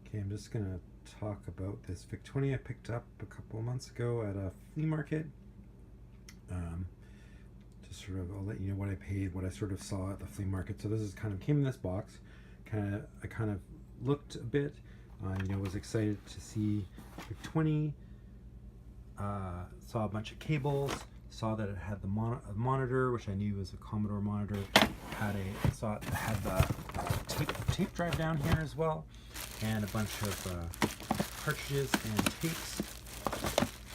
Okay, I'm just gonna talk about this Vic20 I picked up a couple of months ago at a flea market. Um, just sort of, I'll let you know what I paid, what I sort of saw at the flea market. So this is kind of came in this box. I kind of looked a bit. Was excited to see Vic20. Saw a bunch of cables. Saw that it had the monitor, which I knew was a Commodore monitor. Saw it had the tape drive down here as well, and a bunch of cartridges and tapes.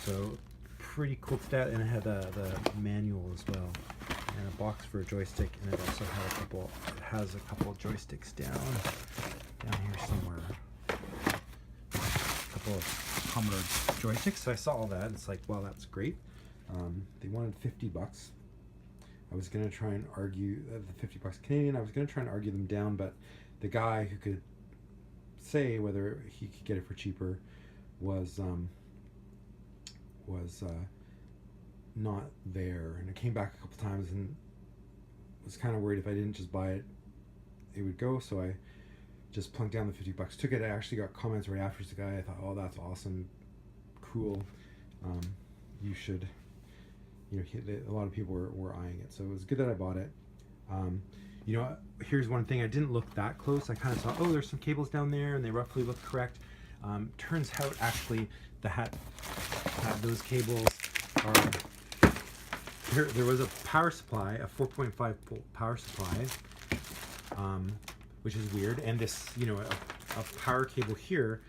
So pretty cool stat, and it had the manual as well, and a box for a joystick, and it also had a couple. It has a couple of joysticks down here somewhere. A couple of Commodore joysticks. So I saw all that. It's like, well, that's great. They wanted $50. I was gonna try and argue the $50 Canadian. I was gonna try and argue them down, but the guy who could say whether he could get it for cheaper was not there, and I came back a couple times and was kind of worried if I didn't just buy it, it would go. So I just plunked down the $50. Took it. I actually got comments right after the guy. I thought, oh, that's awesome, cool. You should. A lot of people were eyeing it, so it was good that I bought it. Here's one thing. I didn't look that close. I kind of saw, oh, there's some cables down there, and they roughly look correct. Turns out, actually, those cables are... There was a power supply, a 4.5 volt power supply, which is weird, and this, a power cable here,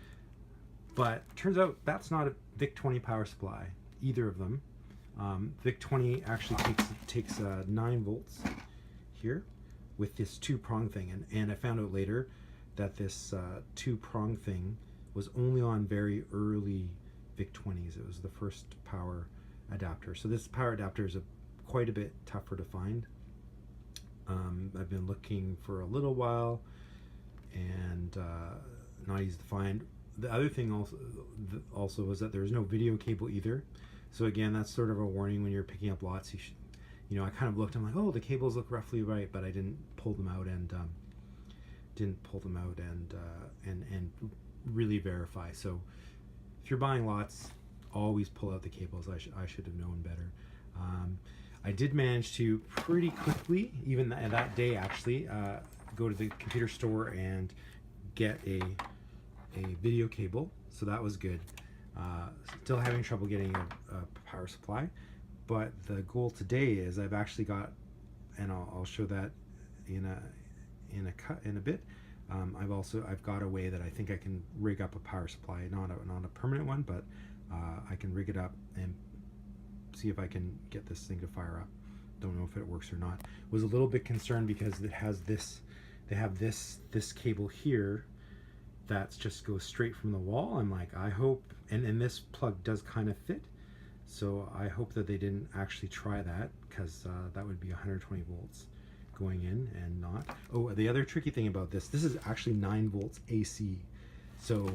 but turns out that's not a Vic20 power supply, either of them. Vic20 actually takes 9 volts here with this 2-prong thing, and I found out later that this 2-prong thing was only on very early Vic20s. It was the first power adapter. So this power adapter is quite a bit tougher to find. I've been looking for a little while, and not easy to find. The other thing also was that there's no video cable either. So again, that's sort of a warning when you're picking up lots. You should, I kind of looked. I'm like, oh, the cables look roughly right, but I didn't pull them out and really verify. So if you're buying lots, always pull out the cables. I should have known better. I did manage to pretty quickly, even that day actually, go to the computer store and get a video cable. So that was good. Still having trouble getting a power supply, but the goal today is I've actually got, and I'll show that in a bit. I've got a way that I think I can rig up a power supply, not a permanent one, but I can rig it up and see if I can get this thing to fire up. Don't know if it works or not. Was a little bit concerned because it has this. They have this cable here that just goes straight from the wall. I'm like, I hope, and this plug does kind of fit, so I hope that they didn't actually try that, because that would be 120 volts going in and not. Oh, the other tricky thing about this is actually 9 volts AC. So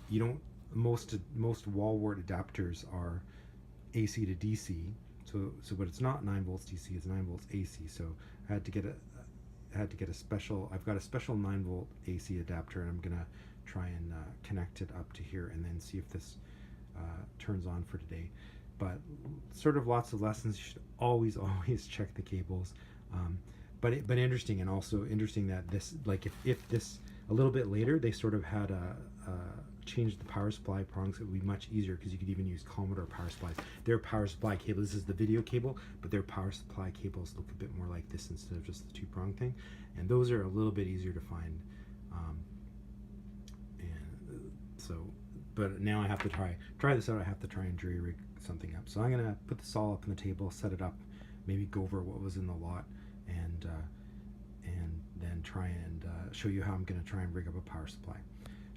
you don't, most wall wart adapters are AC to DC. But it's not 9 volts DC, it's 9 volts AC. So I had to get a special, I've got a special 9 volt AC adapter, and I'm gonna try and connect it up to here and then see if this turns on for today. But sort of lots of lessons. You should always check the cables. But interesting, and also interesting that this, like if this a little bit later they sort of had changed the power supply prongs, it would be much easier, because you could even use Commodore power supplies. Their power supply cable, this is the video cable, but their power supply cables look a bit more like this instead of just the 2-prong thing, and those are a little bit easier to find. But now I have to try this out. I have to try and jury rig something up. So I'm gonna put this all up on the table, set it up, maybe go over what was in the lot, and then try and show you how I'm gonna try and rig up a power supply.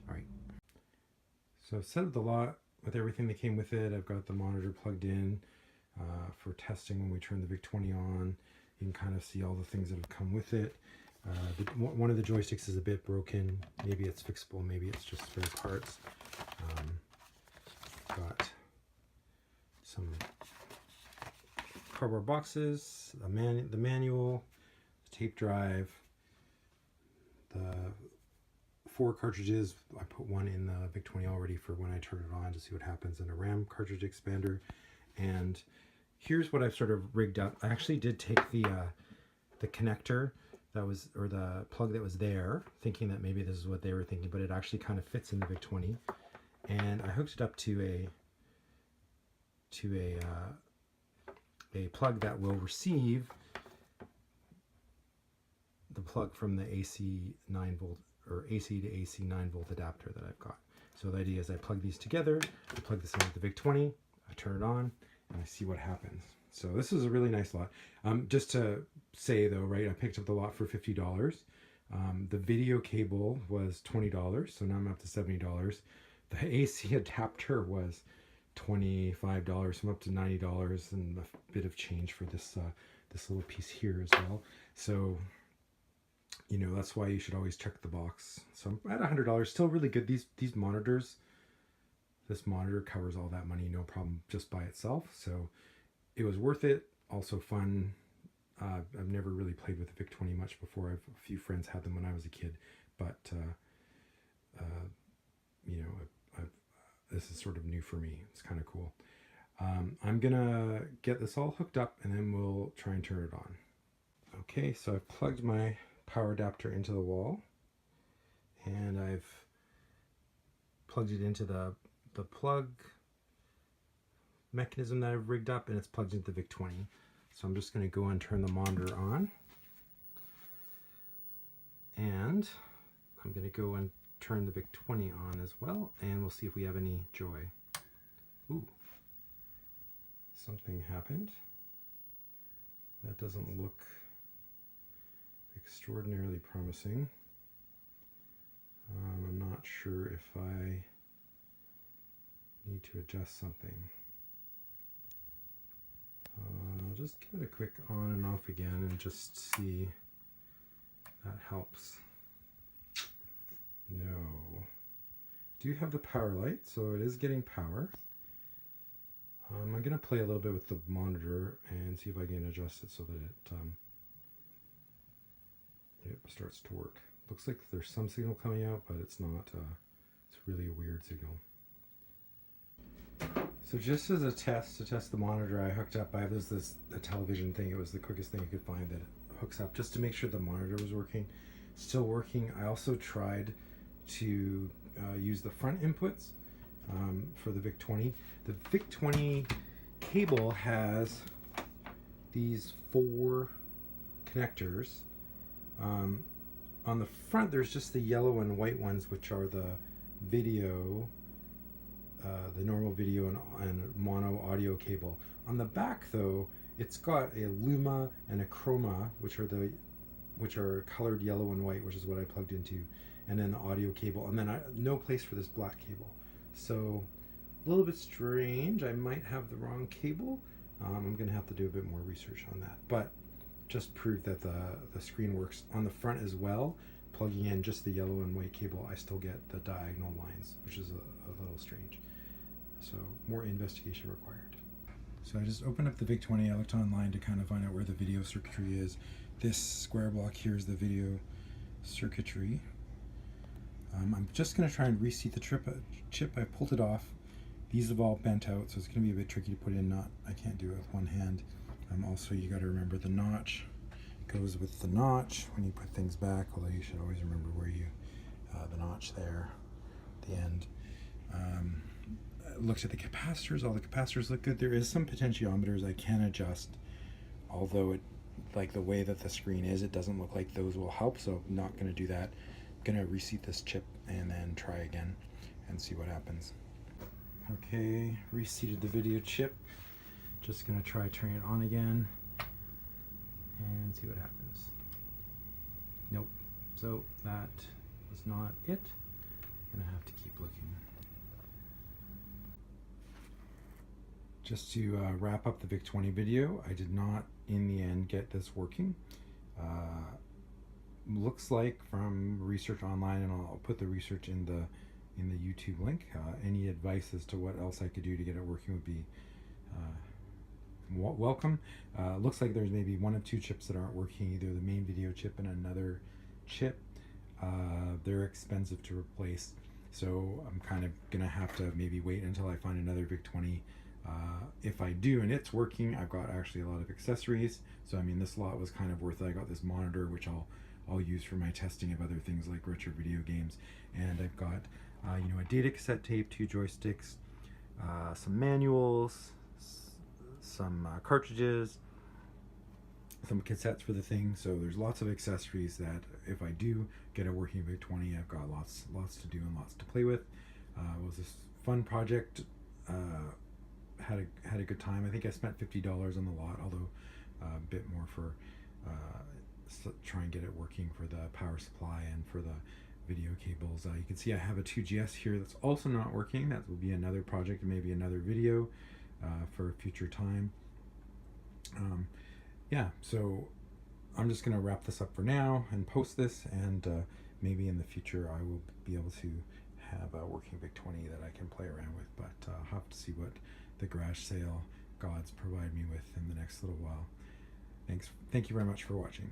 All right. So I've set up the lot with everything that came with it. I've got the monitor plugged in for testing when we turn the Vic20 on. You can kind of see all the things that have come with it. One of the joysticks is a bit broken. Maybe it's fixable, maybe it's just spare parts. Got some cardboard boxes, the manual, the tape drive, the 4 cartridges. I put one in the Vic20 already for when I turn it on to see what happens, and a RAM cartridge expander. And here's what I've sort of rigged up. I actually did take the connector that was, or the plug that was there, thinking that maybe this is what they were thinking, but it actually kind of fits in the Vic20. And I hooked it up to a plug that will receive the plug from the AC 9 volt or AC to AC 9 volt adapter that I've got. So the idea is I plug these together, I plug this in with the Vic20, I turn it on, and I see what happens. So this is a really nice lot. Just to say though, right, I picked up the lot for $50. The video cable was $20, so now I'm up to $70. The AC adapter was $25, so I'm up to $90 and a bit of change for this this little piece here as well. So, you know, that's why you should always check the box. So I'm at $100, still really good. These monitors, this monitor covers all that money, no problem, just by itself. So it was worth it. Also fun. I've never really played with the Vic20 much before. A few friends had them when I was a kid, but you know, this is sort of new for me. It's kind of cool. I'm gonna get this all hooked up and then we'll try and turn it on. Okay, so I've plugged my power adapter into the wall, and I've plugged it into the plug mechanism that I've rigged up, and it's plugged into the Vic20. So I'm just going to go and turn the monitor on, and I'm going to go and turn the Vic20 on as well, and we'll see if we have any joy. Ooh, something happened. That doesn't look extraordinarily promising. I'm not sure if I need to adjust something. I'll just give it a quick on and off again and just see if that helps. No. Do have the power light, so it is getting power. I'm going to play a little bit with the monitor and see if I can adjust it so that it starts to work. Looks like there's some signal coming out, but it's not. It's really a weird signal. So just as a test, to test the monitor, I hooked up, a television thing. It was the quickest thing I could find that hooks up, just to make sure the monitor was working. Still working. I also tried to use the front inputs for the Vic20. The Vic20 cable has these 4 connectors. On the front, there's just the yellow and white ones, which are the video, the normal video and mono audio cable. On the back, though, it's got a luma and a chroma, which are colored yellow and white, which is what I plugged into, and then the audio cable, and then no place for this black cable. So a little bit strange. I might have the wrong cable. I'm going to have to do a bit more research on that, but just proved that the screen works on the front as well. Plugging in just the yellow and white cable, I still get the diagonal lines, which is a little strange. So more investigation required. So I just opened up the Vic20. I looked online to kind of find out where the video circuitry is. This square block here is the video circuitry. I'm just going to try and reseat the chip. I pulled it off. These have all bent out, so it's going to be a bit tricky to put in. I can't do it with one hand. Also, you got to remember the notch goes with the notch when you put things back, although you should always remember where you, the notch there at the end. Looked at the capacitors. All the capacitors look good. There is some potentiometers I can adjust, although it, like the way that the screen is, it doesn't look like those will help, so I'm not going to do that. I'm going to reseat this chip and then try again and see what happens. Okay, reseated the video chip. Just going to try turning it on again and see what happens. Nope. So that was not it. I'm gonna have to keep looking. Just to wrap up the Vic20 video, I did not in the end get this working. Looks like from research online, and I'll put the research in the YouTube link. Any advice as to what else I could do to get it working would be welcome. Looks like there's maybe 1 of 2 chips that aren't working, either the main video chip and another chip. they're expensive to replace. So I'm kind of gonna have to maybe wait until I find another Vic20. If I do and it's working, I've got actually a lot of accessories. So I mean, this lot was kind of worth it. I got this monitor, which I'll use for my testing of other things like retro video games, and I've got a data cassette tape, 2 joysticks, some manuals, some cartridges, some cassettes for the thing. So there's lots of accessories that if I do get a working Vic20, I've got lots to do and lots to play with. It was a fun project. Had a good time. I think I spent $50 on the lot, although a bit more for try and get it working for the power supply and for the video cables. You can see I have a 2GS here that's also not working. That will be another project, maybe another video for a future time. Yeah, so I'm just gonna wrap this up for now and post this, and maybe in the future I will be able to have a working Vic20 that I can play around with, but I'll have to see what the garage sale gods provide me with in the next little while. Thank you very much for watching.